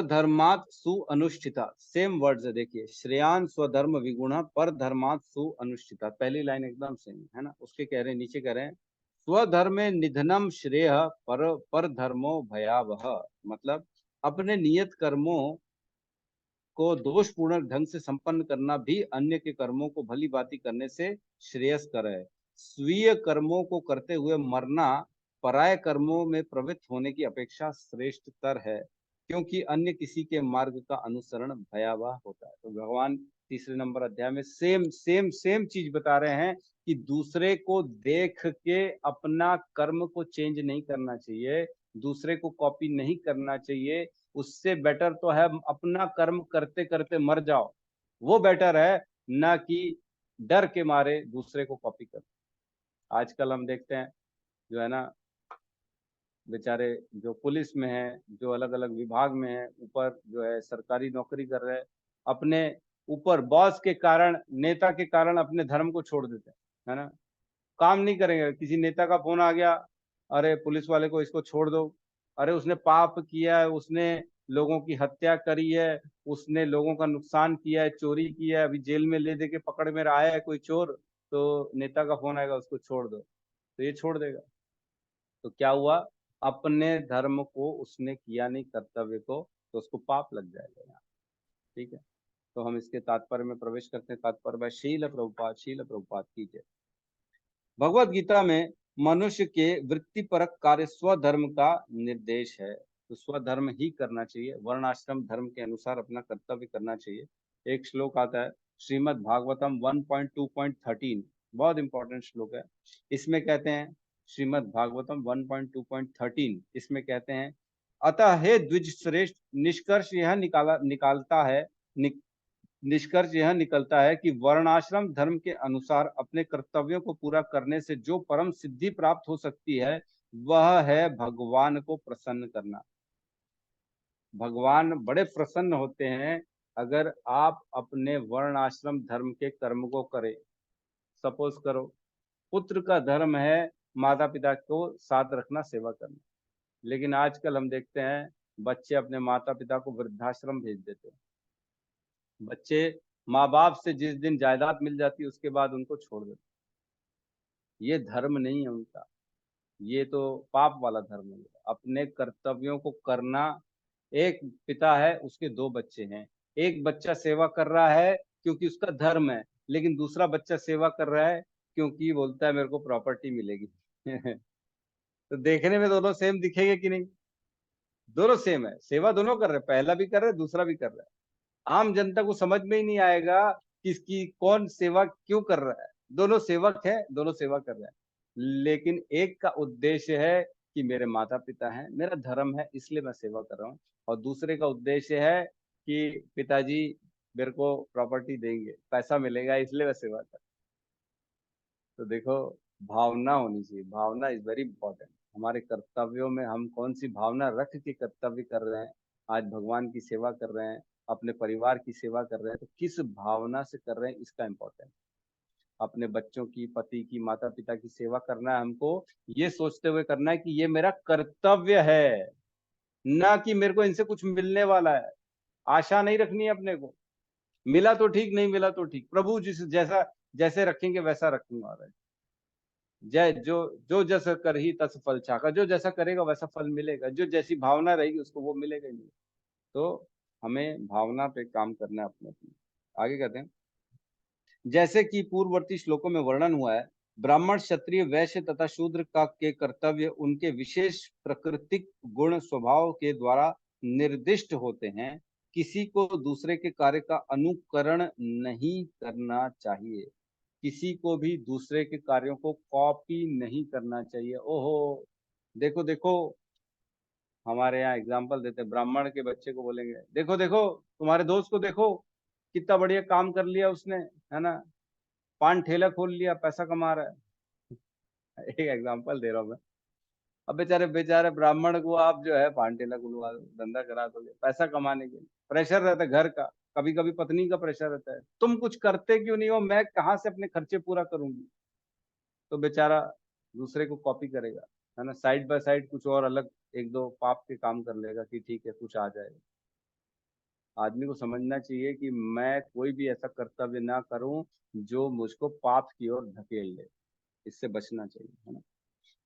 धर्मात् सु अनुष्ठिता। सेम वर्ड्स है, देखिए श्रेयान स्वधर्म विगुण पर धर्मात् सु अनुष्ठिता, पहली लाइन एकदम सेम है ना। उसके कह रहे हैं, नीचे कह रहे हैं स्वधर्मे निधनम श्रेय पर धर्मो भयावह। मतलब अपने नियत कर्मों को दोषपूर्ण ढंग से संपन्न करना भी अन्य के कर्मों को भली भांति करने से श्रेयस्कर है। स्वीय कर्मों को करते हुए मरना पराय कर्मों में प्रवृत्त होने की अपेक्षा श्रेष्ठतर है, क्योंकि अन्य किसी के मार्ग का अनुसरण भयावह होता है। तो भगवान तीसरे नंबर अध्याय में सेम सेम सेम चीज बता रहे हैं कि दूसरे को देख के अपना कर्म को चेंज नहीं करना चाहिए, दूसरे को कॉपी नहीं करना चाहिए। उससे बेटर तो है अपना कर्म करते करते मर जाओ, वो बेटर है, ना कि डर के मारे दूसरे को कॉपी कर। आजकल हम देखते हैं जो है ना बेचारे जो पुलिस में है, जो अलग अलग विभाग में है, ऊपर जो है सरकारी नौकरी कर रहे हैं, अपने ऊपर बॉस के कारण, नेता के कारण अपने धर्म को छोड़ देते हैं, है ना। काम नहीं करेंगे, किसी नेता का फोन आ गया, अरे पुलिस वाले को इसको छोड़ दो, अरे उसने पाप किया है, उसने लोगों की हत्या करी है, उसने लोगों का नुकसान किया है, चोरी किया है, अभी जेल में ले दे के पकड़ में आया है कोई चोर, तो नेता का फोन आएगा उसको छोड़ दो, तो ये छोड़ देगा। तो क्या हुआ, अपने धर्म को उसने किया नहीं, कर्तव्य को, तो उसको पाप लग जाएगा यहाँ। ठीक है, तो हम इसके तात्पर्य में प्रवेश करते हैं। तात्पर्य शील प्रभुपाद की जय। भगवत गीता में मनुष्य के वृत्तिपरक कार्य स्वधर्म का निर्देश है, तो स्वधर्म ही करना चाहिए, वर्णाश्रम धर्म के अनुसार अपना कर्तव्य करना चाहिए। एक श्लोक आता है श्रीमद् भागवतम 1.2.13, बहुत इंपॉर्टेंट श्लोक है। इसमें कहते हैं, श्रीमद् भागवतम 1.2.13, इसमें कहते हैं, अतः हे द्विज श्रेष्ठ, निष्कर्ष यह निष्कर्ष यह निकलता है कि वर्णाश्रम धर्म के अनुसार अपने कर्तव्यों को पूरा करने से जो परम सिद्धि प्राप्त हो सकती है, वह है भगवान को प्रसन्न करना। भगवान बड़े प्रसन्न होते हैं अगर आप अपने वर्णाश्रम धर्म के कर्म को करें। सपोज करो, पुत्र का धर्म है माता पिता को साथ रखना, सेवा करना, लेकिन आजकल हम देखते हैं बच्चे अपने माता पिता को वृद्धाश्रम भेज देते हैं। बच्चे माँ बाप से जिस दिन जायदाद मिल जाती है उसके बाद उनको छोड़ देते। ये धर्म नहीं है उनका, ये तो पाप वाला धर्म है। अपने कर्तव्यों को करना। एक पिता है, उसके दो बच्चे हैं, एक बच्चा सेवा कर रहा है क्योंकि उसका धर्म है, लेकिन दूसरा बच्चा सेवा कर रहा है क्योंकि बोलता है मेरे को प्रॉपर्टी मिलेगी। तो देखने में दोनों सेम दिखेंगे कि नहीं? दोनों सेम है, सेवा दोनों कर रहे हैं, पहला भी कर रहे हैं, दूसरा भी कर रहा है। आम जनता को समझ में ही नहीं आएगा कि इसकी कौन सेवा क्यों कर रहा है। दोनों सेवक है, दोनों सेवा कर रहे हैं, लेकिन एक का उद्देश्य है कि मेरे माता पिता हैं, मेरा धर्म है, इसलिए मैं सेवा कर रहा हूँ, और दूसरे का उद्देश्य है कि पिताजी मेरे को प्रॉपर्टी देंगे, पैसा मिलेगा, इसलिए मैं सेवा कर। तो देखो, भावना होनी चाहिए, भावना इज वेरी इंपॉर्टेंट। हमारे कर्तव्यों में हम कौन सी भावना रख के कर्तव्य कर रहे हैं। आज भगवान की सेवा कर रहे हैं, अपने परिवार की सेवा कर रहे हैं, तो किस भावना से कर रहे हैं, इसका इम्पोर्टेंट। अपने बच्चों की, पति की, माता पिता की सेवा करना है हमको, ये सोचते हुए करना है कि ये मेरा कर्तव्य है, ना कि मेरे को इनसे कुछ मिलने वाला है। आशा नहीं रखनी है अपने को, मिला तो ठीक, नहीं मिला तो ठीक, प्रभु जिस जैसा जैसे रखेंगे वैसा रखूंगा। जय जो जो जैसा कर ही तस फल चाका, जो जैसा करेगा वैसा फल मिलेगा, जो जैसी भावना रहेगी उसको वो मिलेगा ही नहीं। तो हमें भावना पे काम करना है अपने अपने। आगे कहते हैं, जैसे कि पूर्ववर्ती श्लोकों में वर्णन हुआ है, ब्राह्मण, क्षत्रिय, वैश्य तथा शूद्र का के कर्तव्य उनके विशेष प्राकृतिक गुण स्वभाव के द्वारा निर्दिष्ट होते हैं। किसी को दूसरे के कार्य का अनुकरण नहीं करना चाहिए, किसी को भी दूसरे के कार्यों को कॉपी नहीं करना चाहिए। ओहो, देखो देखो, हमारे यहाँ एग्जाम्पल देते हैं, ब्राह्मण के बच्चे को बोलेंगे, देखो देखो तुम्हारे दोस्त को देखो, कितना बढ़िया काम कर लिया उसने, है ना, पान ठेला खोल लिया, पैसा कमा रहा है। एक एग्जाम्पल दे रहा हूँ मैं। अब बेचारे बेचारे ब्राह्मण को आप जो है पान ठेला खुलवा दो, धंधा करा दोगे, पैसा कमाने के लिए प्रेशर रहता है घर का, कभी कभी पत्नी का प्रेशर रहता है, तुम कुछ करते क्यों नहीं हो, मैं कहाँ से अपने खर्चे पूरा करूंगी। तो बेचारा दूसरे को कॉपी करेगा, है ना, साइड बाय साइड कुछ और अलग एक दो पाप के काम कर लेगा कि ठीक है कुछ आ जाएगा। आदमी को समझना चाहिए कि मैं कोई भी ऐसा कर्तव्य ना करूं जो मुझको पाप की ओर धकेल ले, इससे बचना चाहिए, है ना।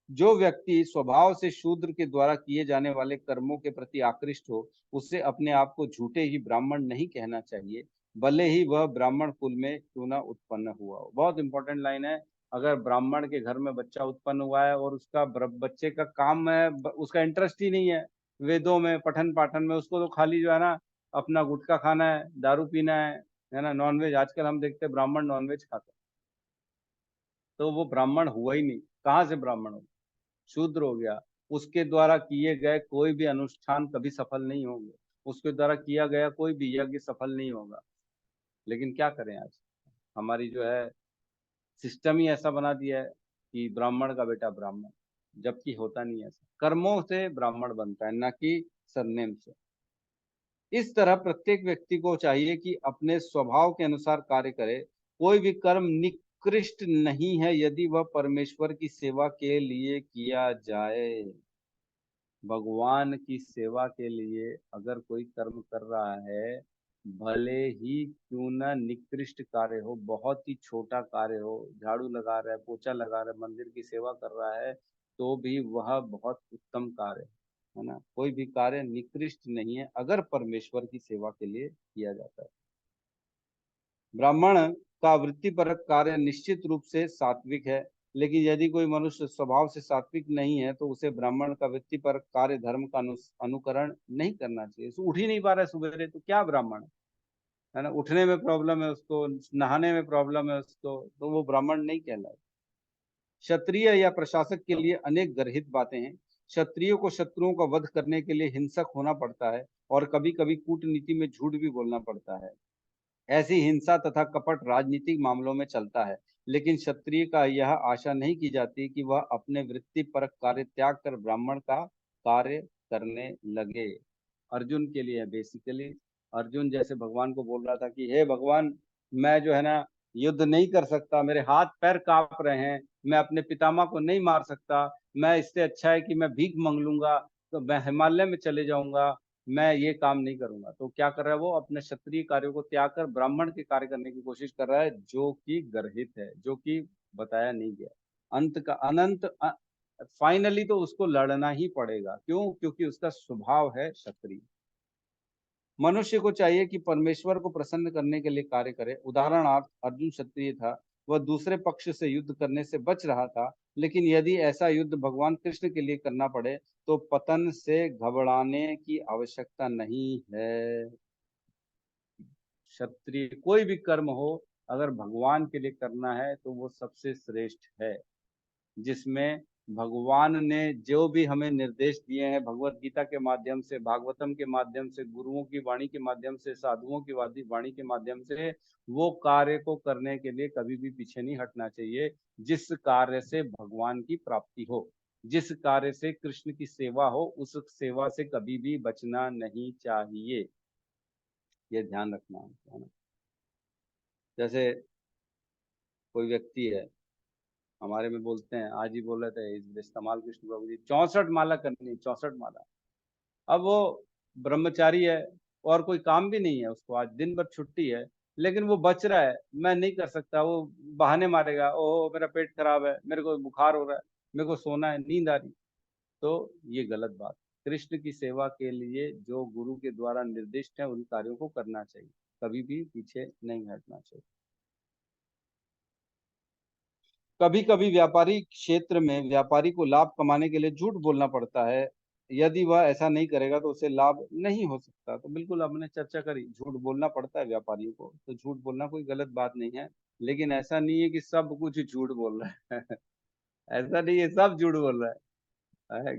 जो व्यक्ति स्वभाव से शूद्र के द्वारा किए जाने वाले कर्मों के प्रति आकृष्ट हो, उससे अपने आप को झूठे ही ब्राह्मण नहीं कहना चाहिए, भले ही वह ब्राह्मण कुल में क्यों ना उत्पन्न हुआ हो। बहुत इंपॉर्टेंट लाइन है। अगर ब्राह्मण के घर में बच्चा उत्पन्न हुआ है और उसका बच्चे का काम है, उसका इंटरेस्ट ही नहीं है वेदों में, पठन पाठन में, उसको तो खाली जो है ना अपना गुटखा खाना है, दारू पीना है ना, नॉनवेज, आजकल हम देखते हैं ब्राह्मण नॉनवेज खाते हैं, तो वो ब्राह्मण हुआ ही नहीं। कहाँ से ब्राह्मण हो, शूद्र हो गया। उसके द्वारा किए गए कोई भी अनुष्ठान कभी सफल नहीं होंगे, उसके द्वारा किया गया कोई भी यज्ञ सफल नहीं होगा। लेकिन क्या करें, आज हमारी जो है सिस्टम ही ऐसा बना दिया है कि ब्राह्मण का बेटा ब्राह्मण, जबकि होता नहीं है ऐसा। कर्मों से ब्राह्मण बनता है, न कि सरनेम से। इस तरह प्रत्येक व्यक्ति को चाहिए कि अपने स्वभाव के अनुसार कार्य करे। कोई भी कर्म निकृष्ट नहीं है यदि वह परमेश्वर की सेवा के लिए किया जाए। भगवान की सेवा के लिए अगर कोई कर्म कर रहा है, भले ही क्यों ना निकृष्ट कार्य हो, बहुत ही छोटा कार्य हो, झाड़ू लगा रहा है, पोछा लगा रहा है, मंदिर की सेवा कर रहा है, तो भी वह बहुत उत्तम कार्य है ना। कोई भी कार्य निकृष्ट नहीं है अगर परमेश्वर की सेवा के लिए किया जाता है। ब्राह्मण का वृत्तिपरक कार्य निश्चित रूप से सात्विक है, लेकिन यदि कोई मनुष्य स्वभाव से सात्विक नहीं है तो उसे ब्राह्मण का वृत्तिपरक कार्य धर्म का अनुकरण नहीं करना चाहिए। उठ ही नहीं पा रहा है सुबह, तो क्या ब्राह्मण है ना। उठने में प्रॉब्लम है उसको, नहाने में प्रॉब्लम है उसको, तो वो ब्राह्मण नहीं कहलाए। क्षत्रिय या प्रशासक के लिए अनेक गर्हित बातें हैं। क्षत्रियो को शत्रुओं का वध करने के लिए हिंसक होना पड़ता है और कभी कभी कूटनीति में झूठ भी बोलना पड़ता है। ऐसी हिंसा तथा कपट राजनीतिक मामलों में चलता है, लेकिन क्षत्रिय का यह आशा नहीं की जाती कि वह अपने वृत्तिपरक कार्य त्याग कर ब्राह्मण का कार्य करने लगे। अर्जुन के लिए बेसिकली, अर्जुन जैसे भगवान को बोल रहा था कि हे भगवान, मैं जो है ना युद्ध नहीं कर सकता, मेरे हाथ पैर कांप रहे हैं, मैं अपने पितामह को नहीं मार सकता, मैं इससे अच्छा है कि मैं भीख मांग लूंगा, तो मैं हिमालय में चले जाऊंगा, मैं ये काम नहीं करूंगा। तो क्या कर रहा है वो, अपने क्षत्रिय कार्यों को त्याग कर ब्राह्मण के कार्य करने की कोशिश कर रहा है, जो कि गर्हित है, जो कि बताया नहीं गया। अंत का अनंत फाइनली तो उसको लड़ना ही पड़ेगा। क्यों? क्योंकि उसका स्वभाव है क्षत्रिय। मनुष्य को चाहिए कि परमेश्वर को प्रसन्न करने के लिए कार्य करे। उदाहरणार्थ अर्जुन क्षत्रिय था, वह दूसरे पक्ष से युद्ध करने से बच रहा था, लेकिन यदि ऐसा युद्ध भगवान कृष्ण के लिए करना पड़े तो पतन से घबराने की आवश्यकता नहीं है। क्षत्रिय कोई भी कर्म हो, अगर भगवान के लिए करना है तो वो सबसे श्रेष्ठ है, जिसमें भगवान ने जो भी हमें निर्देश दिए हैं भगवत गीता के माध्यम से, भागवतम के माध्यम से, गुरुओं की वाणी के माध्यम से, साधुओं की वाणी के माध्यम से, वो कार्य को करने के लिए कभी भी पीछे नहीं हटना चाहिए। जिस कार्य से भगवान की प्राप्ति हो, जिस कार्य से कृष्ण की सेवा हो, उस सेवा से कभी भी बचना नहीं चाहिए। ये ध्यान रखना है ना। जैसे कोई व्यक्ति है, हमारे में बोलते हैं, आज ही बोल रहे थे इस्तेमाल कृष्ण प्रभु जी, 64 माला करनी, 64 माला। अब वो ब्रह्मचारी है और कोई काम भी नहीं है उसको, आज दिन भर छुट्टी है, लेकिन वो बच रहा है, मैं नहीं कर सकता, वो बहाने मारेगा, ओहो मेरा पेट खराब है, मेरे को बुखार हो रहा है, मेरे को सोना है, नींद आ रही। तो ये गलत बात। कृष्ण की सेवा के लिए जो गुरु के द्वारा निर्दिष्ट है उन कार्यों को करना चाहिए, कभी भी पीछे नहीं हटना चाहिए। कभी कभी व्यापारी क्षेत्र में व्यापारी को लाभ कमाने के लिए झूठ बोलना पड़ता है। यदि वह ऐसा नहीं करेगा तो उसे लाभ नहीं हो सकता। तो बिल्कुल हमने चर्चा करी, झूठ बोलना पड़ता है व्यापारियों को, तो झूठ बोलना कोई गलत बात नहीं है, लेकिन ऐसा नहीं है कि सब कुछ झूठ बोल रहा है ऐसा नहीं है सब झूठ बोल रहा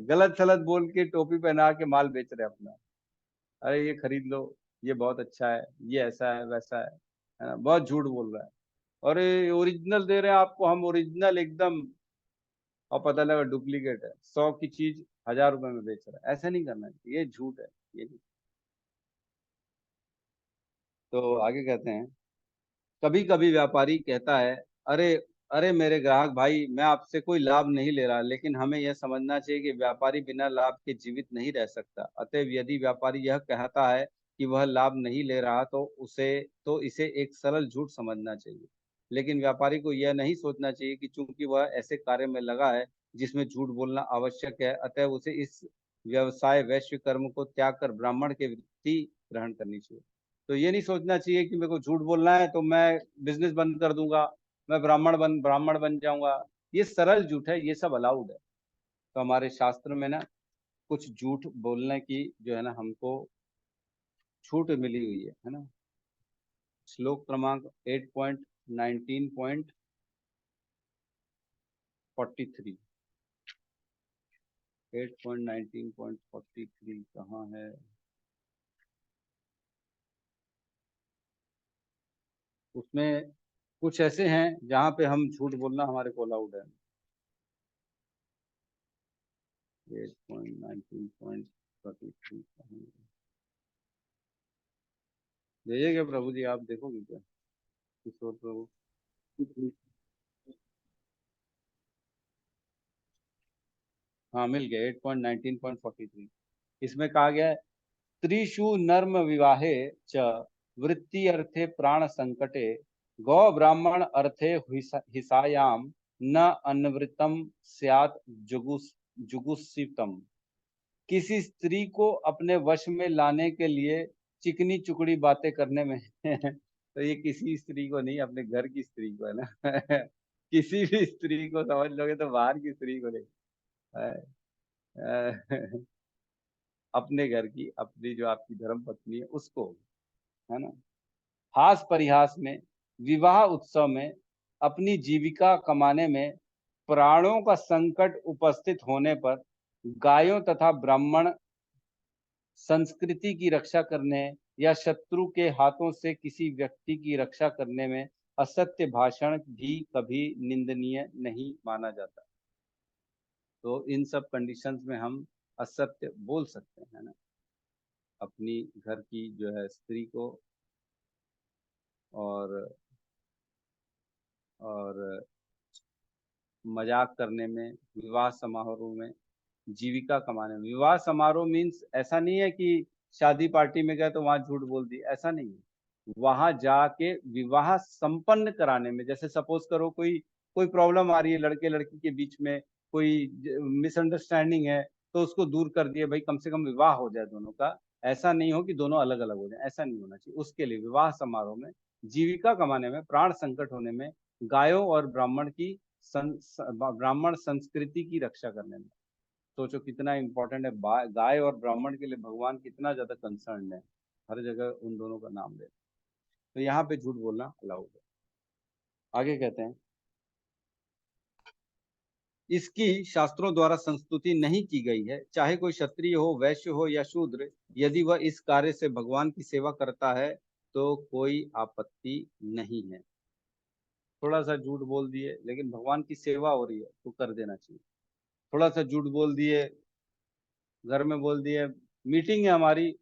गलत सलत बोल के टोपी पहना के माल बेच रहे हैं अपना। अरे ये खरीद लो, ये बहुत अच्छा है, ये ऐसा है वैसा है ना, बहुत झूठ बोल रहा है। और ओरिजिनल दे रहे हैं आपको, हम ओरिजिनल एकदम, और पता लगा डुप्लीकेट है, 100 की चीज 1000 रुपए में बेच रहा है। ऐसा नहीं करना चाहिए, ये झूठ है ये नहीं। तो आगे कहते हैं, कभी कभी व्यापारी कहता है, अरे अरे मेरे ग्राहक भाई, मैं आपसे कोई लाभ नहीं ले रहा, लेकिन हमें यह समझना चाहिए कि व्यापारी बिना लाभ के जीवित नहीं रह सकता। अतएव यदि व्यापारी यह कहता है कि वह लाभ नहीं ले रहा तो इसे एक सरल झूठ समझना चाहिए। लेकिन व्यापारी को यह नहीं सोचना चाहिए कि चूंकि वह ऐसे कार्य में लगा है जिसमें झूठ बोलना आवश्यक है, अतएव उसे इस व्यवसाय वैश्य कर्म को त्याग कर ब्राह्मण के वृत्ति ग्रहण करनी चाहिए। तो ये नहीं सोचना चाहिए कि मेरे को झूठ बोलना है तो मैं बिजनेस बंद कर दूंगा, मैं ब्राह्मण बन जाऊंगा। ये सरल झूठ है, ये सब अलाउड है। तो हमारे शास्त्र में ना कुछ झूठ बोलने की जो है ना हमको छूट मिली हुई है ना। श्लोक क्रमांक 8.19.43, 8.19.43 कहाँ है? उसमें कुछ ऐसे हैं जहां पे हम झूठ बोलना हमारे को अलाउड है। 8.19.43 भेजेगा प्रभु जी, आप देखोगे क्या किशोर प्रभु? हाँ मिल गया 8.19.43। इसमें कहा गया है त्रिषु नर्म विवाहे च वृत्ति अर्थे प्राण संकटे गौ ब्राह्मण अर्थे हिसायाम न अनवृतम स्यात् जुगुप्सितम। किसी स्त्री को अपने वश में लाने के लिए चिकनी चुकड़ी बातें करने में तो ये किसी स्त्री को नहीं, अपने घर की स्त्री को है ना किसी भी स्त्री को समझ लोगे तो बाहर की स्त्री को नहीं, अपने घर की, अपनी जो आपकी धर्म पत्नी है उसको, है ना। हास परिहास में, विवाह उत्सव में, अपनी जीविका कमाने में प्राणों का संकट उपस्थित होने पर गायों तथा ब्राह्मण संस्कृति की रक्षा करने या शत्रु के हाथों से किसी व्यक्ति की रक्षा करने में असत्य भाषण भी कभी निंदनीय नहीं माना जाता। तो इन सब कंडीशंस में हम असत्य बोल सकते हैं, है ना, अपनी घर की जो है स्त्री को और मजाक करने में, विवाह समारोह में, जीविका कमाने में। विवाह समारोह मीन्स ऐसा नहीं है कि शादी पार्टी में गए तो वहां झूठ बोल दी, ऐसा नहीं है। वहां जाके विवाह संपन्न कराने में, जैसे सपोज करो कोई कोई प्रॉब्लम आ रही है लड़के लड़की के बीच में, कोई मिसअंडरस्टैंडिंग है तो उसको दूर कर दिए, भाई कम से कम विवाह हो जाए दोनों का। ऐसा नहीं हो कि दोनों अलग अलग हो जाए, ऐसा नहीं होना चाहिए। उसके लिए विवाह समारोह में, जीविका कमाने में, प्राण संकट होने में, गायों और ब्राह्मण संस्कृति की रक्षा करने में। सोचो कितना इंपॉर्टेंट है, गाय और ब्राह्मण के लिए भगवान कितना ज्यादा कंसर्न है, हर जगह उन दोनों का नाम ले। तो यहाँ पे झूठ बोलना अलाउड है। आगे कहते हैं इसकी शास्त्रों द्वारा संस्तुति नहीं की गई है, चाहे कोई क्षत्रिय हो, वैश्य हो या शूद्र, यदि वह इस कार्य से भगवान की सेवा करता है तो कोई आपत्ति नहीं है। थोड़ा सा झूठ बोल दिए लेकिन भगवान की सेवा हो रही है तो कर देना चाहिए। थोड़ा सा झूठ बोल दिए, घर में बोल दिए मीटिंग है हमारी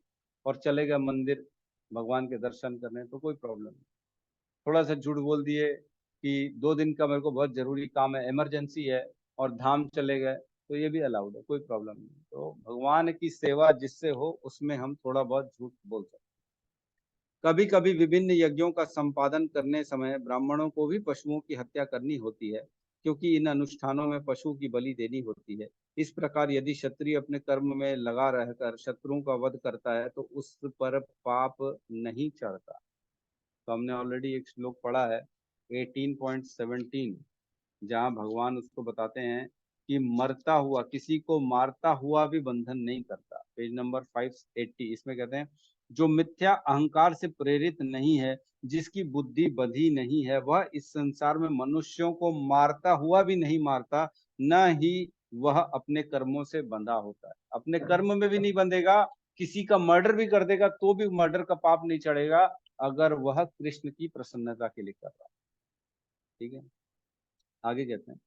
और चले गए मंदिर भगवान के दर्शन करने, तो कोई प्रॉब्लम नहीं। थोड़ा सा झूठ बोल दिए कि 2 दिन का मेरे को बहुत जरूरी काम है, इमरजेंसी है, और धाम चले गए, तो ये भी अलाउड है, कोई प्रॉब्लम नहीं। तो भगवान की सेवा जिससे हो उसमें हम थोड़ा बहुत झूठ बोल सकते हैं। कभी कभी विभिन्न यज्ञों का संपादन करने समय ब्राह्मणों को भी पशुओं की हत्या करनी होती है, क्योंकि इन अनुष्ठानों में पशु की बलि देनी होती है। इस प्रकार यदि क्षत्रिय अपने कर्म में लगा रहकर शत्रुओं का वध करता है तो उस पर पाप नहीं चढ़ता। तो हमने ऑलरेडी एक श्लोक पढ़ा है 18.17, जहाँ भगवान उसको बताते हैं कि मरता हुआ, किसी को मारता हुआ भी बंधन नहीं करता। पेज नंबर 580, इसमें कहते हैं जो मिथ्या अहंकार से प्रेरित नहीं है, जिसकी बुद्धि बधी नहीं है, वह इस संसार में मनुष्यों को मारता हुआ भी नहीं मारता, न ही वह अपने कर्मों से बंधा होता है। अपने कर्म में भी नहीं बंधेगा, किसी का मर्डर भी कर देगा तो भी मर्डर का पाप नहीं चढ़ेगा, अगर वह कृष्ण की प्रसन्नता के लिए कर रहा है। ठीक है, आगे कहते हैं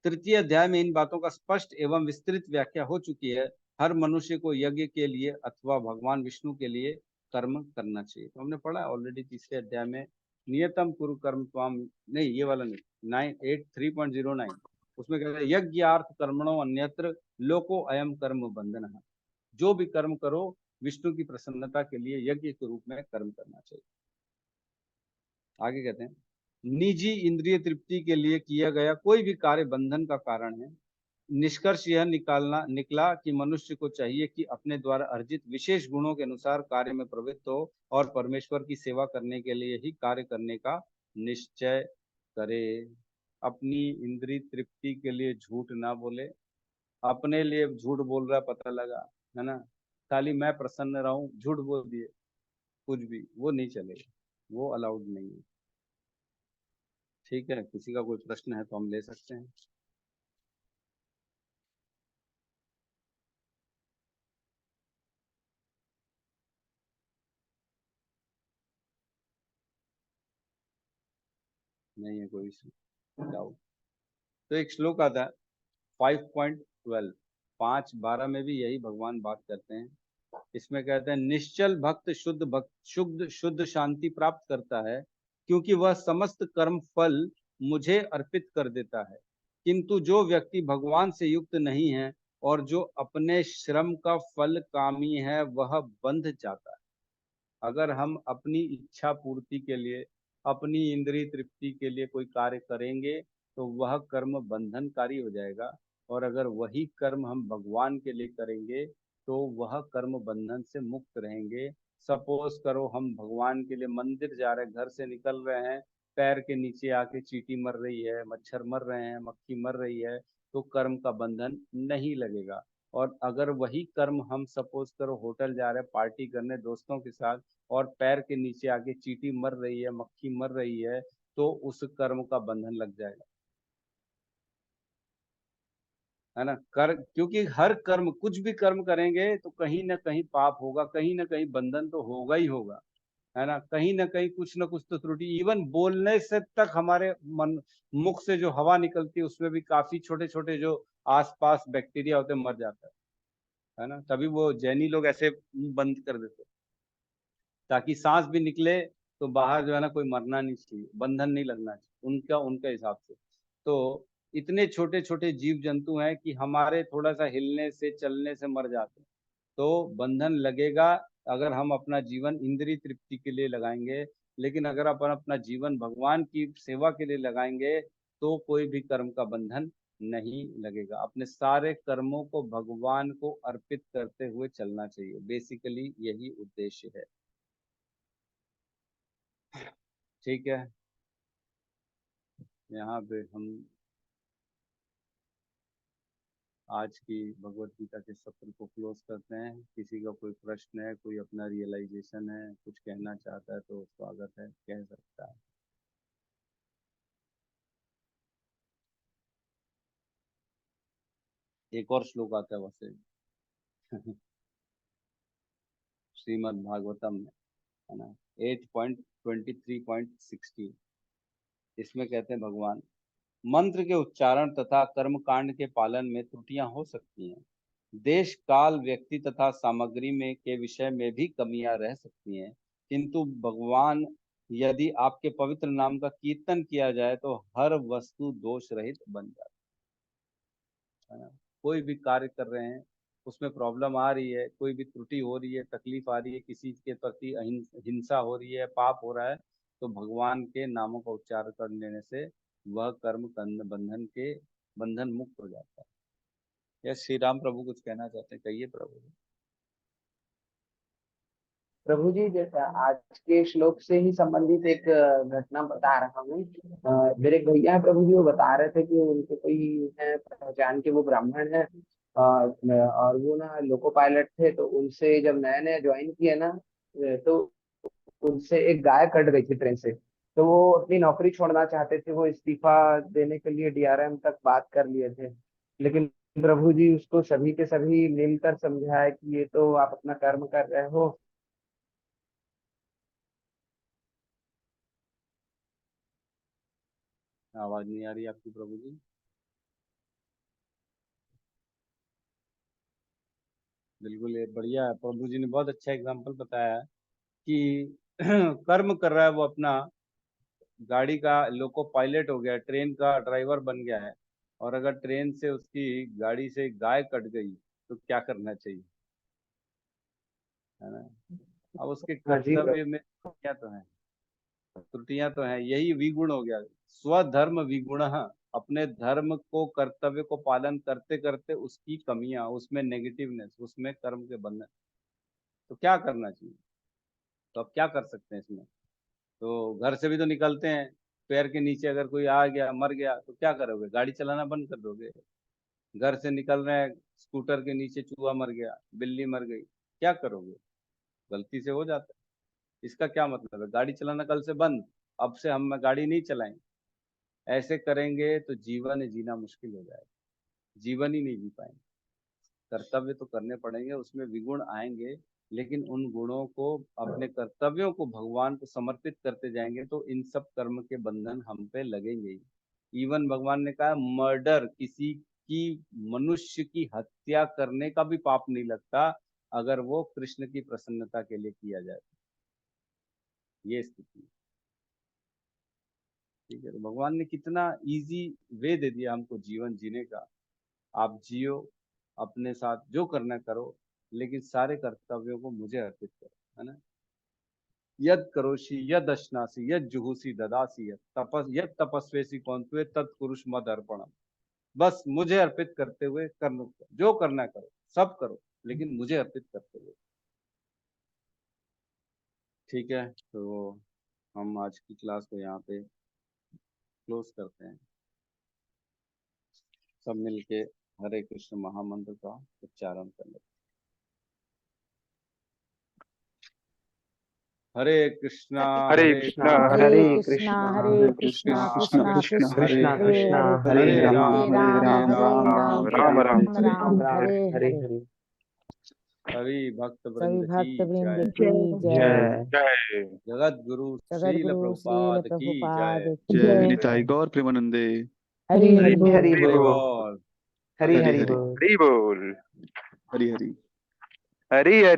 तृतीय अध्याय में इन बातों का स्पष्ट एवं विस्तृत व्याख्या हो चुकी है। हर मनुष्य को यज्ञ के लिए अथवा भगवान विष्णु के लिए कर्म करना चाहिए। तो हमने पढ़ा ऑलरेडी तीसरे अध्याय में, नियतम कुरु कर्म त्वाम, नहीं ये वाला नहीं, 3.09, उसमें कहते हैं यज्ञार्थ कर्मणो अन्यत्र लोको अयम कर्म बंधन। जो भी कर्म करो विष्णु की प्रसन्नता के लिए यज्ञ के रूप में कर्म करना चाहिए। आगे कहते हैं निजी इंद्रिय तृप्ति के लिए किया गया कोई भी कार्य बंधन का कारण है। निष्कर्ष यह निकला कि मनुष्य को चाहिए कि अपने द्वारा अर्जित विशेष गुणों के अनुसार कार्य में प्रवृत्त हो और परमेश्वर की सेवा करने के लिए ही कार्य करने का निश्चय करे। अपनी इंद्रिय तृप्ति के लिए झूठ ना बोले। अपने लिए झूठ बोल रहा पता लगा, है ना, खाली मैं प्रसन्न रहूं, झूठ बोल दिए, कुछ भी वो नहीं चलेगा, वो अलाउड नहीं है। ठीक है, किसी का कोई प्रश्न है तो हम ले सकते हैं। नहीं है कोई डाउट। तो एक श्लोक आता है 5.12, 5:12 में भी यही भगवान बात करते हैं। इसमें कहते हैं निश्चल भक्त शुद्ध शांति प्राप्त करता है, क्योंकि वह समस्त कर्म फल मुझे अर्पित कर देता है। किंतु जो व्यक्ति भगवान से युक्त नहीं है और जो अपने श्रम का फल कामी है, वह बंध जाता है। अगर हम अपनी इच्छा पूर्ति के लिए, अपनी इंद्रिय तृप्ति के लिए कोई कार्य करेंगे तो वह कर्म बंधनकारी हो जाएगा, और अगर वही कर्म हम भगवान के लिए करेंगे तो वह कर्म बंधन से मुक्त रहेंगे। सपोज करो हम भगवान के लिए मंदिर जा रहे हैं, घर से निकल रहे हैं, पैर के नीचे आके चींटी मर रही है, मच्छर मर रहे हैं, मक्खी मर रही है, तो कर्म का बंधन नहीं लगेगा। और अगर वही कर्म हम सपोज करो होटल जा रहे हैं पार्टी करने दोस्तों के साथ, और पैर के नीचे आके चींटी मर रही है, मक्खी मर रही है, तो उस कर्म का बंधन लग जाएगा, है ना। क्योंकि हर कर्म, कुछ भी कर्म करेंगे तो कहीं ना कहीं पाप होगा, कहीं ना कहीं बंधन तो होगा ही होगा, है ना। कहीं ना कहीं कुछ ना कुछ तो त्रुटि, इवन बोलने से तक हमारे मन, मुख से जो हवा निकलती है उसमें भी काफी छोटे छोटे जो आसपास बैक्टीरिया होते हैं मर जाता है ना। तभी वो जैनी लोग ऐसे मुंह बंद कर देते ताकि सांस भी निकले तो बाहर जो है ना कोई मरना नहीं चाहिए, बंधन नहीं लगना चाहिए, उनका उनके हिसाब से। तो इतने छोटे छोटे जीव जंतु हैं कि हमारे थोड़ा सा हिलने से चलने से मर जाते हैं, तो बंधन लगेगा अगर हम अपना जीवन इंद्रिय तृप्ति के लिए लगाएंगे। लेकिन अगर अपन अपना जीवन भगवान की सेवा के लिए लगाएंगे तो कोई भी कर्म का बंधन नहीं लगेगा। अपने सारे कर्मों को भगवान को अर्पित करते हुए चलना चाहिए, बेसिकली यही उद्देश्य है। ठीक है, यहाँ पे हम आज की भगवत गीता के सत्र को क्लोज करते हैं। किसी का कोई प्रश्न है, कोई अपना रियलाइजेशन है, कुछ कहना चाहता है तो स्वागत है, कह सकता है। एक और श्लोक आता है वैसे श्रीमद् भागवतम में, है ना, 8.23.16। इसमें कहते हैं भगवान, मंत्र के उच्चारण तथा कर्म कांड के पालन में त्रुटियां हो सकती हैं। देश काल व्यक्ति तथा सामग्री में के विषय में भी कमियां रह सकती हैं, किंतु भगवान, यदि आपके पवित्र नाम का कीर्तन किया जाए तो हर वस्तु दोष रहित बन जाती है ना। कोई भी कार्य कर रहे हैं उसमें प्रॉब्लम आ रही है, कोई भी त्रुटि हो रही है, तकलीफ आ रही है, किसी के प्रति हिंसा हो रही है, पाप हो रहा है, तो भगवान के नामों का उच्चारण कर लेने से वह कर्म बंधन के बंधन मुक्त हो जाता है। या श्री राम प्रभु कुछ कहना चाहते हैं, कहिए प्रभु। प्रभु जी, जैसा आज के श्लोक से ही संबंधित एक घटना बता रहा हूँ। मेरे एक भैया है प्रभु जी, वो बता रहे थे कि उनके कोई है पहचान के, वो ब्राह्मण है, और वो ना लोको पायलट थे। तो उनसे जब नया नया ज्वाइन किया ना, तो उनसे एक गाय कट गई थी ट्रेन से। तो वो अपनी नौकरी छोड़ना चाहते थे, वो इस्तीफा देने के लिए डीआरएम तक बात कर लिए थे। लेकिन प्रभु जी उसको सभी के सभी मिलकर समझाए कि ये तो आप अपना कर्म कर रहे हो। आवाज नहीं आ रही आपकी प्रभु जी। बिल्कुल, ये बढ़िया है, प्रभु जी ने बहुत अच्छा एग्जाम्पल बताया है कि कर्म कर रहा है वो अपना, गाड़ी का लोको पायलट हो गया, ट्रेन का ड्राइवर बन गया है, और अगर ट्रेन से उसकी गाड़ी से गाय कट गई तो क्या करना चाहिए, है ना। अब उसके हाँ जी कर्तव्य प्रभु। में क्या तो है, त्रुटियां तो हैं, यही विगुण हो गया। स्वधर्म विगुण, अपने धर्म को, कर्तव्य को पालन करते करते उसकी कमियां, उसमें नेगेटिवनेस, उसमें कर्म के बंधन, तो क्या करना चाहिए। तो अब क्या कर सकते हैं इसमें। तो घर से भी तो निकलते हैं, पैर के नीचे अगर कोई आ गया मर गया तो क्या करोगे, गाड़ी चलाना बंद कर दोगे। घर से निकल रहे हैं, स्कूटर के नीचे चूहा मर गया, बिल्ली मर गई, क्या करोगे। गलती से हो जाता है, इसका क्या मतलब है, गाड़ी चलाना कल से बंद, अब से हम गाड़ी नहीं चलाएंगे। ऐसे करेंगे तो जीवन जीना मुश्किल हो जाएगा, जीवन ही नहीं जी पाएंगे। कर्तव्य तो करने पड़ेंगे, उसमें विगुण आएंगे, लेकिन उन गुणों को, अपने कर्तव्यों को भगवान को समर्पित करते जाएंगे तो इन सब कर्म के बंधन हम पे लगेंगे ही। इवन भगवान ने कहा मर्डर, किसी कि मनुष्य की हत्या करने का भी पाप नहीं लगता अगर वो कृष्ण की प्रसन्नता के लिए किया जाए। ये स्थिति है। ठीक है, तो भगवान ने कितना इजी वे दे दिया हमको जीवन जीने का। आप जियो, अपने साथ जो करना करो, लेकिन सारे कर्तव्यों को मुझे अर्पित करो, है ना। यद करोषि यद अश्नासि यद जुहुषि ददासि यद तपस्वेसी कौन्ते तत्कुरुष मद अर्पणम। बस मुझे अर्पित करते हुए करना, जो करना करो, सब करो, लेकिन मुझे अर्पित करते हुए। ठीक है, तो हम आज की क्लास को यहाँ पे क्लोज करते हैं। सब मिलके हरे कृष्ण महामंत्र का उच्चारण कर लेते हैं। हरे कृष्णा हरे हरे कृष्णा कृष्णा हरे हरे कृष्णा कृष्णा कृष्ण कृष्णा कृष्ण कृष्णा कृष्णा हरे कृष्णा हरे हरे हरे राम हरे राम राम हरे राम राम राम राम राम हरे हरे हरे हरे। सभी भक्त सभी वृंद भक्त की वृंद जय। की जय जय। जगत गुरु जगत श्रील गुरु श्रील प्रभुपाद की प्रभुपाद जय। की जय जय। निताई गौर प्रेमानंदे। हरि हरि हरि हरि बोल। हरि बोल। बोल। हरि हरि हरि हरि बोल। हरि बोल। हरि हरि। हरि हरि।